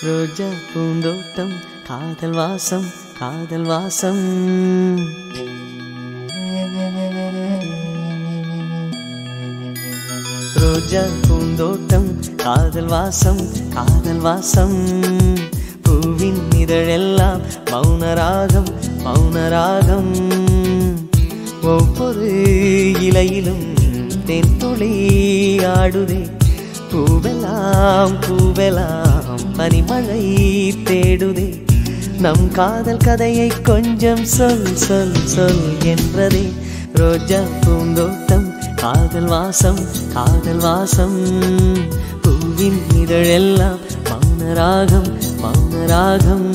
ரோஜா பூந்தோட்டம் காதல் வாசம் காதல் வாசம். ரோஜா பூந்தோட்டம் காதல் வாசம் காதல் வாசம். பூவின் இதழெல்லாம் மௌனராகம் மௌனராகம். ஒவ்வொரு இலையிலும் தென்துளி ஆடுதே. பூவெல்லாம் பூவெல்லாம் பனிமழை தேடுதே. நம் காதல் கதையை கொஞ்சம் சொல் சொல் சொல் என்றதே. ரோஜா பூந்தோட்டம் காதல் வாசம் காதல் வாசம். பூவின் இதழெல்லாம் மௌனராகம் மௌனராகம்.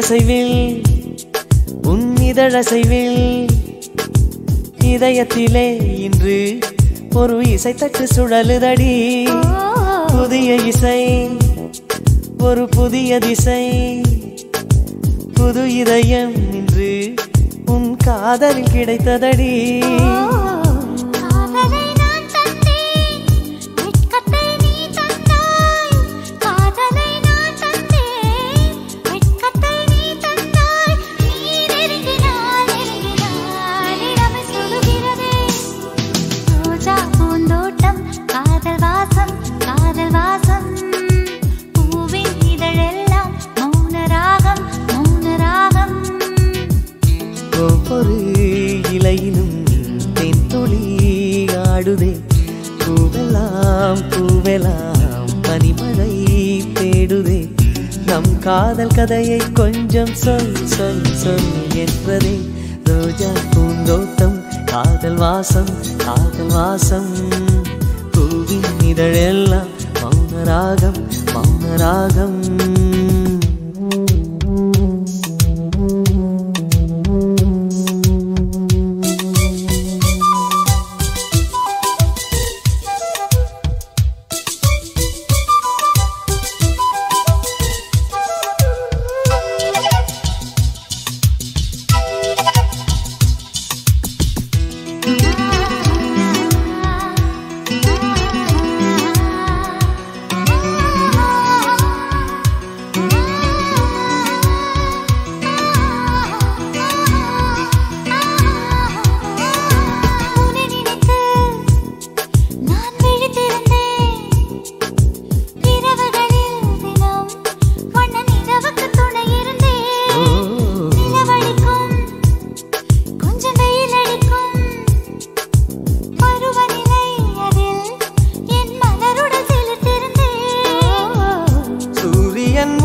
அசைவில் உன் இதழசைவில் இதயத்திலே இன்று ஒரு இசை தட்டு சுழலுதடி. புதிய இசை ஒரு புதிய திசை. புது இதயம் இன்று உன் காதலில் கிடைத்ததடி. ஒவ்வொரு இலையிலும் தென்துளி ஆடுதே. பூவெல்லாம் பூவெல்லாம் பனிமழை தேடுதே. நம் காதல் கதையை கொஞ்சம் சொல் சொல் சொல் என்றதே. ரோஜா பூந்தோட்டம் காதல் வாசம் காதல் வாசம். பூவின் இதழெல்லாம் மௌனராகம் மௌனராகம்.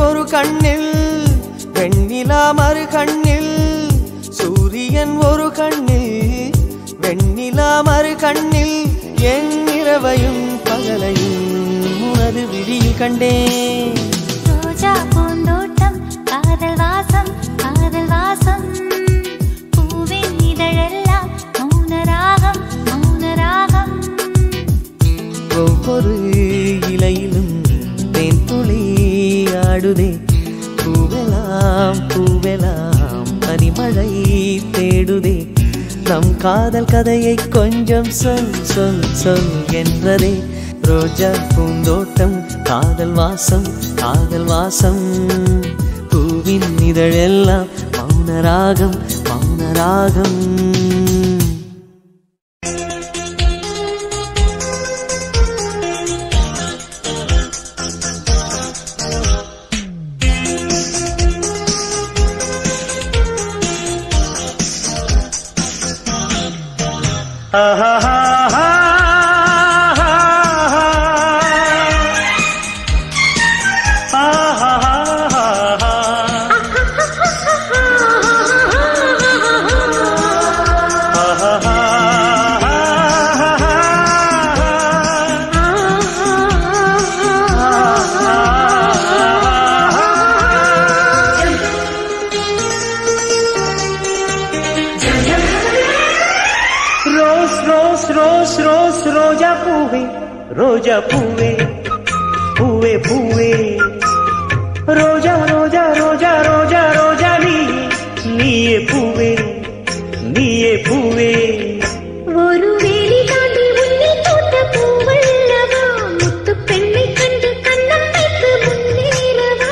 ஒரு கண்ணில் வெண்ணிலா மறு கண்ணில். சூரியன் ஒரு கண்ணில் வெண்ணிலா மறு கண்ணில். என் இரவையும் பகலையும் உனது விழியில் கண்டேன். ரோஜா பூந்தோட்டம் காதல் வாசம் காதல் வாசம். பூவின் இதழெல்லாம் மௌனராகம் மௌனராகம். ஒவ்வொரு இலையிலும் தென்துளி ஆடுதே. பூவெல்லாம் பூவெல்லாம் பனிமழை தேடுதே. நம் காதல் கதையை கொஞ்சம் சொல் சொல் சொல் என்றதே. ரோஜா பூந்தோட்டம் காதல் வாசம் காதல் வாசம். பூவின் இதழெல்லாம் மௌனராகம் மௌனராகம். பூவே ரோஜா பூவே பூவே பூவே ரோஜா ரோஜா ரோஜா ரோஜா ரோஜா நீயே பூவே நீயே பூவே ஒரு வேலி தாண்டி உன்னை தோட்ட பூவல்லவா முத்து பெண்ணை கண்டு கண்ணம் வைத்து முன்னேறவா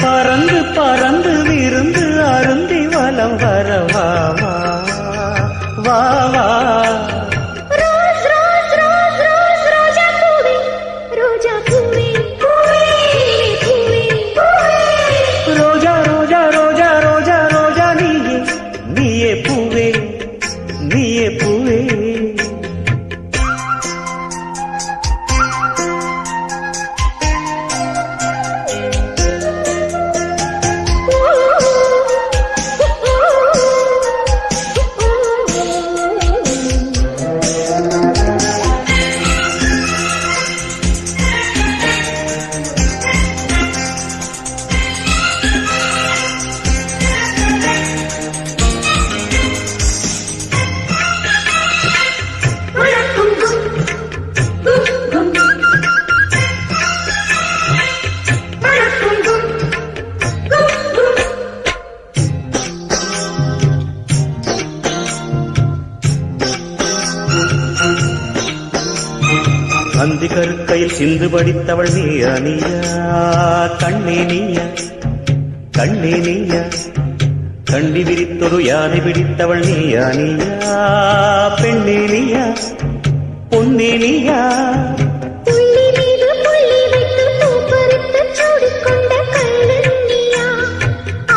பறந்து பறந்து விருந்து அருந்தி வலம் வரவா வா வா ரோஸ் ரோஸ் ரோஸ் ரோஸ் ரோஜா பூவே ரோஜா பூவே பூவே பூவே ரோஜா ரோஜா ரோஜா ரோஜா ரோஜா நீயே பூவே நீயே பூவே அந்தி கருக்கையில் சிந்து படித்தவள் நீயா நீயா கண்ணே நீயா கண்ணே நீயா கண்டி விரித்தொரு யானை பிடித்தவள் நீயா நீயா பெண்ணே நீயா பொன்னே நீயா புள்ளி மீது புள்ளி வைத்து பூ பறித்து சூடிக்கொண்ட கள்ளன் நீயா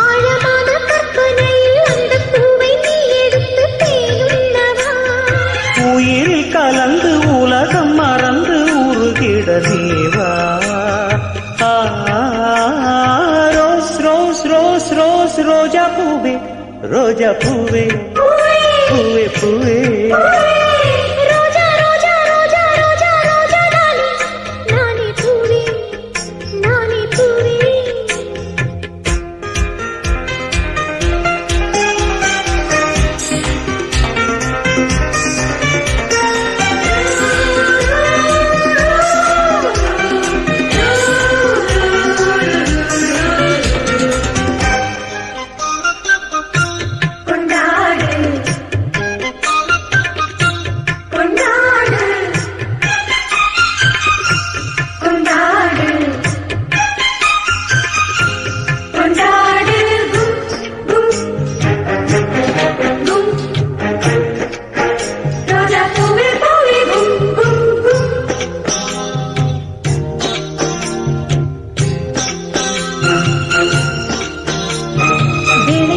ஆழமான கற்பனையில் அந்த பூவை நீ எடுத்து தேனுண்ணவா உயிரில் கலந்து உலகம் மறந்து உருகிட தேவா ரோஸ் ரோஸ் ரோஸ் ரோஸ் ரோஜா பூவே ரோஜா பூவே பூவே பூவே ரோஜா ரோஜா ரோஜா ரோஜா ரோஜா நானே பூவே நானே பூவே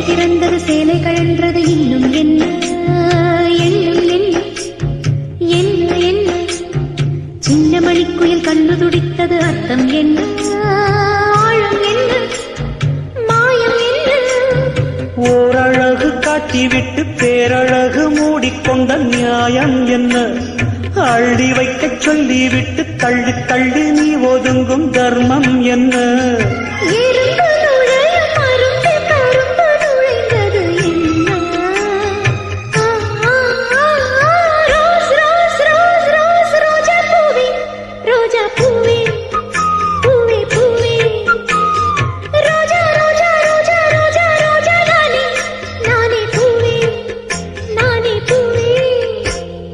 பிறந்தது சேலை கழன்றது இன்னும் என்ன எண்ணம் என்ன என்ன என்ன சின்ன மணிக்குயில் கண்ணு துடித்தது அர்த்தம் என்ன ஆழம் என்ன மாயம் என்ன ஓரழகு காட்டிவிட்டு பேரழகு மூடிக்கொண்ட நியாயம் என்ன அள்ளி வைக்க சொல்லிவிட்டு தள்ளி தள்ளி நீ ஒதுங்கும் தர்மம் என்ன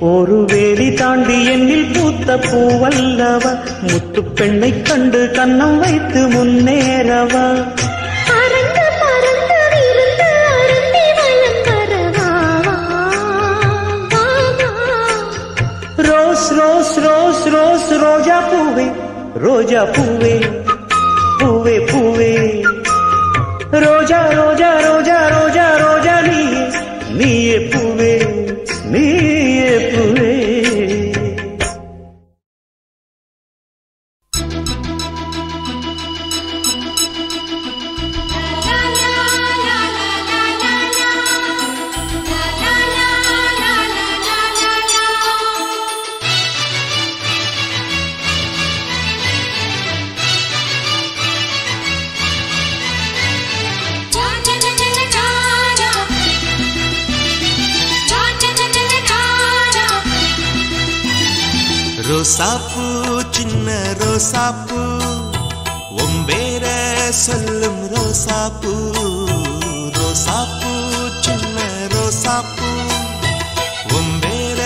ஒரு வேலி தாண்டி என்னில் பூத்த பூவல்லவா முத்து பெண்ணை கண்டு கண்ணம் வைத்து முன்னேறவா பறந்து பறந்து விருந்து அருந்தி வலம் வரவா ரோஸ் ரோஸ் ரோஸ் ரோஸ் ரோஜா பூவே ரோஜா பூவே பூவே பூவே ரோஜா ரோஜா ரோஜா ரோஜா ரோஜா நீயே பூவே நீயே பூவே ரோசாப்பூ சின்ன ரோசாப்பூ ஒம்பேர சொல்லும் ரோசாப்பூ ரோசாப்பூ சின்ன ரோசாப்பூ ஒம்பேர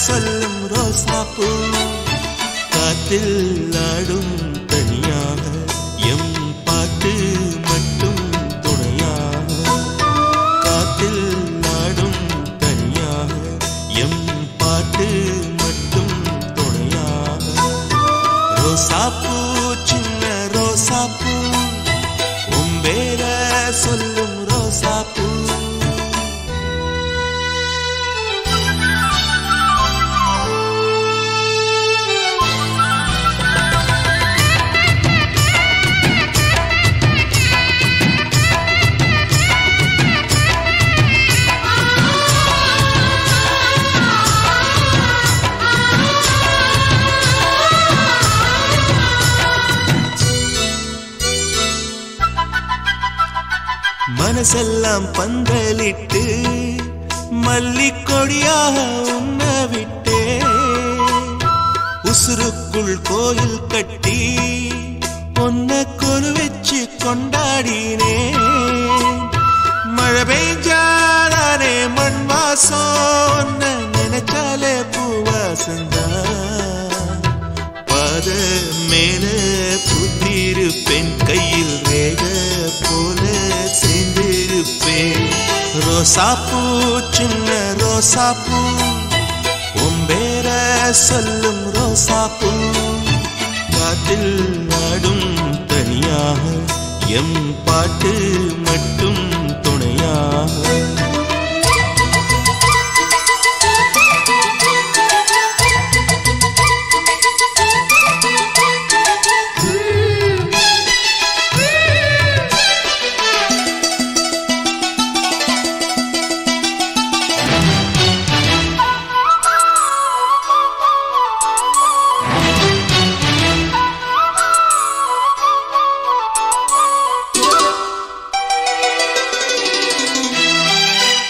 சொல்லும் ரோசாப்பூ காத்தில் ஆடும் தனியாக எம் பாட்டு மட்டும் துணையாக காத்தில் ஆடும் தனியாக எம் பாட்டு மட்டும் துணையாக ரோசாப்பூ சின்ன ரோசாப்பூ ஒம்பேர சொல்லும் ரோசாப்பூ மனசெல்லாம் பந்தலிட்டு மல்லிக்கொடியாக உண்ண விட்டே உசுருக்குள் கோயில் கட்டி பொன்ன கொலு வச்சு கொண்டாடினே மழை பெய்ஞ்சாலே மண் வாசம் நினைச்சாலே பூவாசந்தா பாத மேல புத்திருப்பேன் கையில் ரேக போல சேர்ந்திருப்பேன் ரோசாப்பூ சின்ன ரோசாப்பூ ஒம்பேர சொல்லும் ரோசாப்பூ காத்தில் ஆடும் தனியாக எம் பாட்டு மட்டும் துணையாக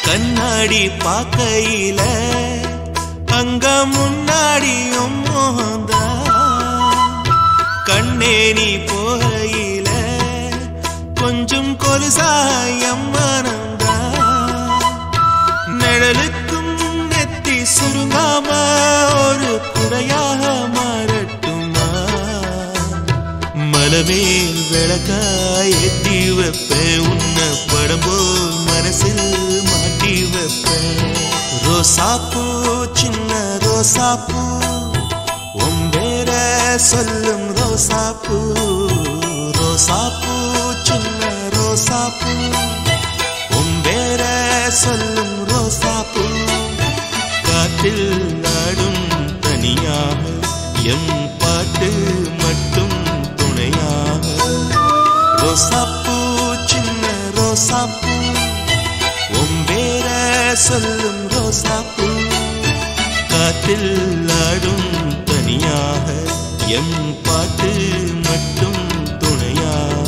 கண்ணாடி பாக்கையில அங்க முன்னாடியும் மோகந்தா கண்ணே நீ போகையில கொஞ்சம் கொலுசாயம் மனந்தா நிழலுக்கும் நெத்தி சுருங்காம ஒரு குறையாக மாறட்டுமா மலமேல் விளக்காய் ஏற்றி வைப்பேன் உன்ன படம் போல் மனசில் மாட்டி வைப்பேன் ரோசாப்பூ சின்ன ரோசாப்பூ ஒம்பேர சொல்லும் ரோசாப்பூ ரோசாப்பூ சின்ன ரோசாப்பூ ஒம்பேர சொல்லும் ரோசாப்பூ காற்றில் நாடும் தனியாக எம் பாட்டு மட்டும் துணையாக ரோசாப்பூ சின்ன ரோசாப்பூ ஒம்பேர சொல்லும் ரோசாப்பூ காற்றில் ஆடும் தனியாக எம் பாட்டு மட்டும் துணையாக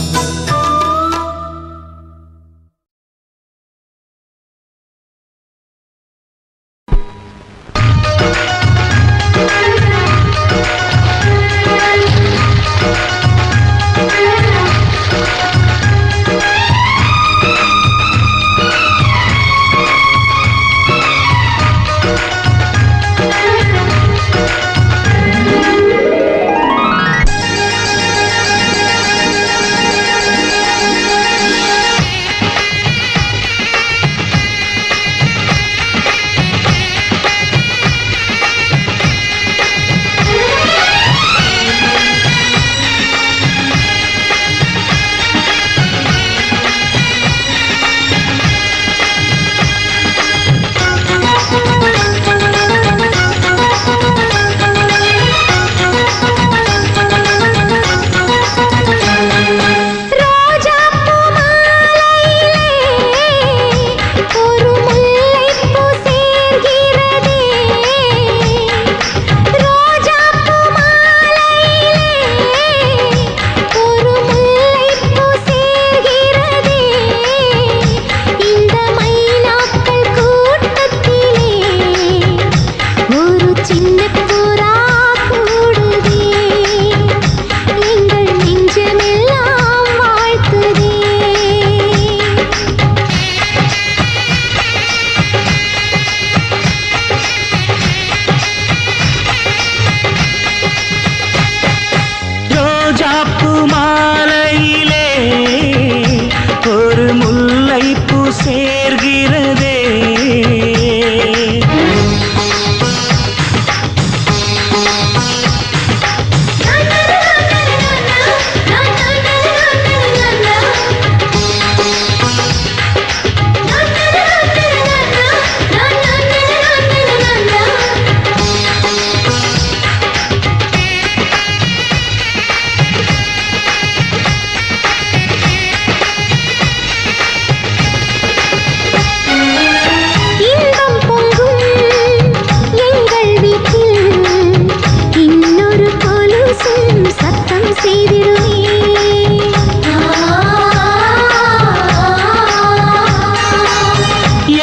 சேர்கிறதே.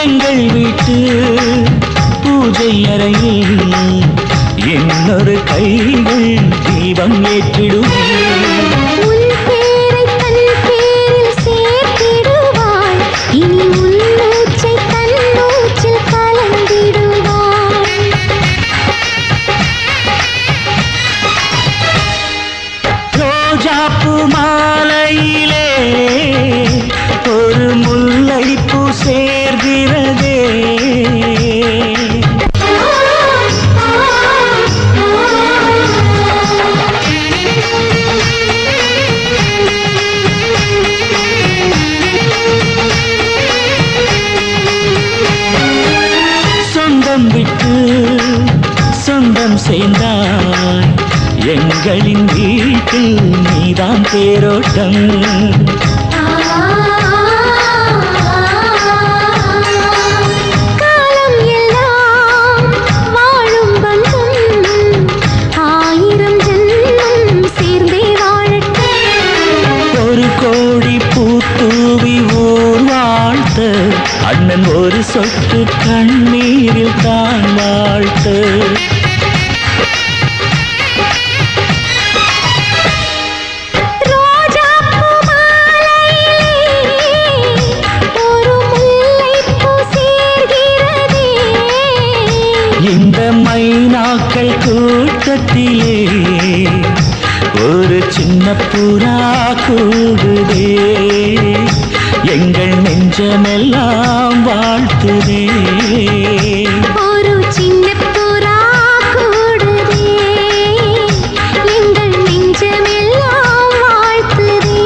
எங்கள் வீட்டு பூஜை அறையில் இன்னொரு கைகள் தீபம் ஏற்றிடுமே. உன் பேரை தன் பேரில் சேர்த்திடுவாள், இனி உன் மூச்சை தன் மூச்சில் கலந்திடுவாள். ரோஜாப்பூ மாலையிலே ஒரு முல்லைப்பூ சேர்கிறதே. சொந்தம் விட்டு சொந்தம் சேர்ந்தாய், எங்களின் வீட்டில் நீதான் தேரோட்டம். காலம் எல்லாம் வாழும் பந்தம், 1000 ஜென்மம் சேர்ந்தே வாழட்டும். ஒரு கோடி பூத்தூவி ஊர் வாழ்த்த, அண்ணன் ஒரு சொட்டு கண்ணீரில் தான் வாழ்த்த. ரோஜாப்பூ மாலையிலே ஒரு முல்லைப்பூ சேர்கிறதே. இந்த மைனாக்கள் கூட்டத்திலே ஒரு சின்ன புறா கூடுதே. எங்கள் நெஞ்சமெல்லாம் வாழ்த்துதே. ஒரு சின்ன புறா கூடுதே, எங்கள் நெஞ்சமெல்லாம் வாழ்த்துதே.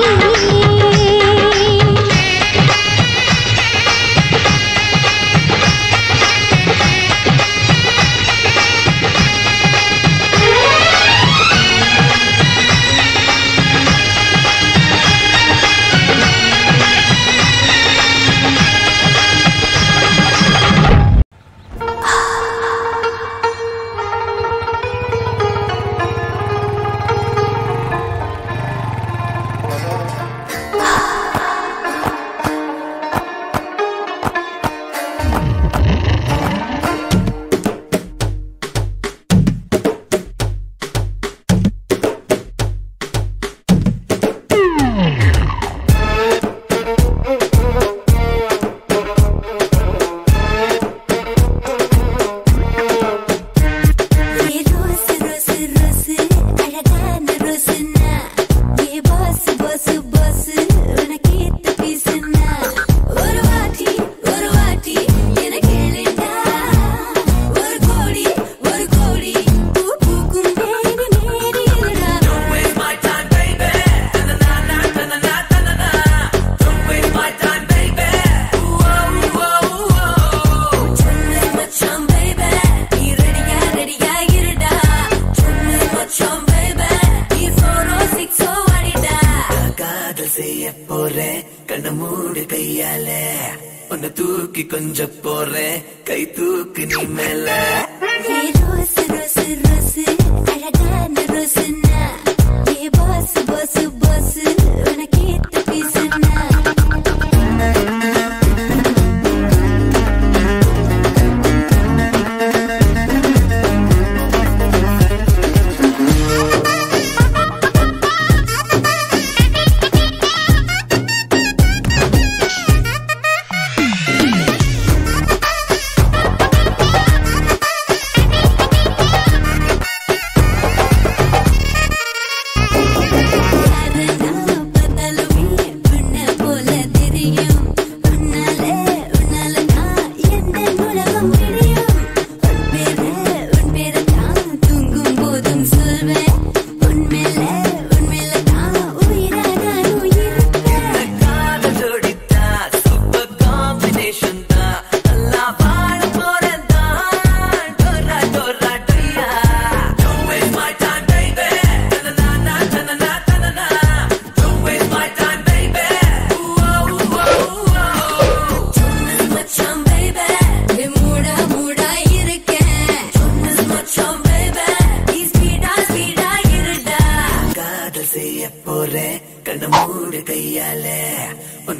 உன்னை தூக்கி கொஞ்சம் போறேன், கை தூக்கு நீ மேல. ரோசு ரோசு ரோசு அழகான ரோசுனா, ஏ பாஸ் பாஸ் பாஸ் உனக்கு ஏத்த பீசுனா.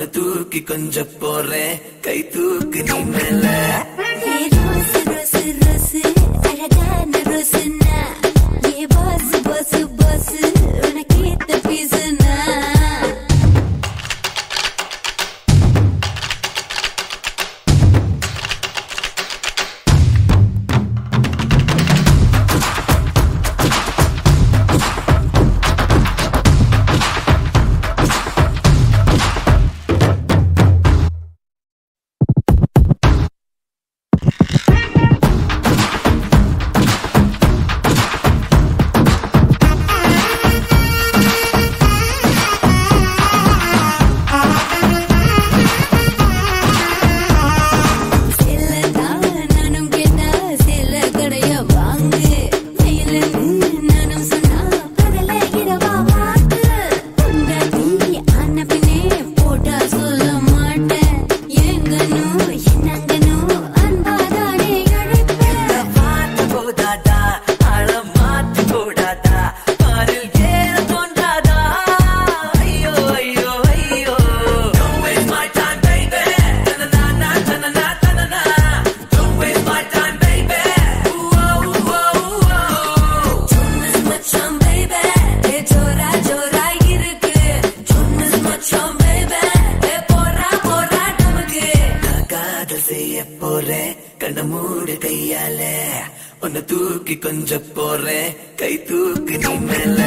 உன்னை தூக்கி கொஞ்சம் போறேன் கை தூக்கு நீ மேல ரோசு ரோசு ரோசு அழகான ரோசுனா ஏ பாஸ் பாஸ் பாஸ் உனக்கு ஏத்த பீசுனா கண்ண மூடு கையால உன்னை தூக்கி கொஞ்சம் போறேன் கை தூக்கு நீ மேல